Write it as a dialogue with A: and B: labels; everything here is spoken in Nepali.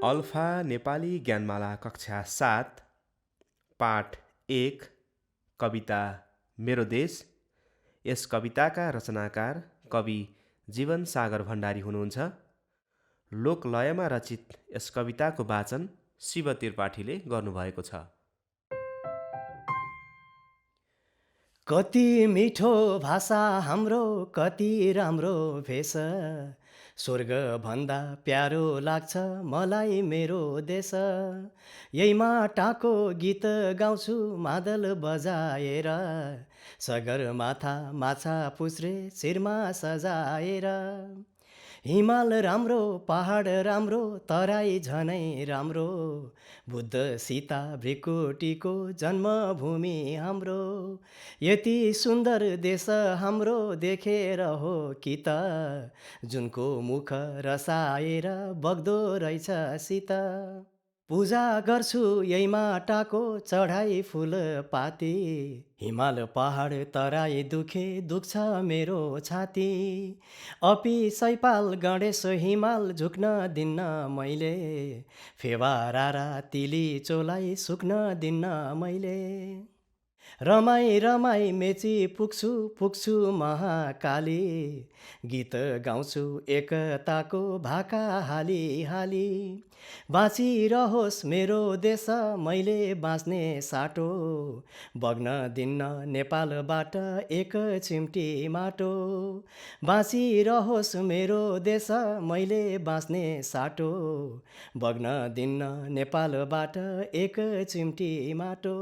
A: अल्फा नेपाली ज्ञानमाला कक्षा 7 पाठ 1 कविता मेरो देश। यस कविताका रचनाकार कवि जीवन सागर भण्डारी हुनुहुन्छ। लोकलयमा रचित यस कविताको वाचन शिव त्रिपाठीले गर्नुभएको छ।
B: कति मिठो भाषा हाम्रो, कति राम्रो भेष, स्वर्ग भन्दा प्यारो लाग्छ मलाई मेरो देश। यही माटाको गीत गाउँछु मादल बजाएर, सगरमाथा माछा पुछ्रे शिरमा सजाएर। हिमाल राम्रो, पहाड राम्रो, तराई झनै राम्रो, बुद्ध सीता भृकुटीको जन्मभूमि हाम्रो। यति सुन्दर देश हाम्रो देखेर हो कि त, जुनको मुख रसाएर बग्दो रहेछ शीत। पूजा गर्छु यही माटाको चढाई फुल पाती, हिमाल पहाड तराई दुखे दुख्छ मेरो छाती। अपि सैपाल गणेश हिमाल झुक्न दिन्न मैले, फेवा रारा तिली चोलाई सुक्न दिन्न मैले। रमाई रमाई मेची पुग्छु पुग्छु महाकाली, गीत गाउँछु एकताको भाका हाली हाली। बाँचिरहोस् मेरो देश मैले बाँच्ने साटो, बग्न दिन्न नेपालबाट एक चिम्टी माटो। बाँचिरहोस् मेरो देश मैले बाँच्ने साटो, बग्न दिन्न नेपालबाट एक चिम्टी माटो।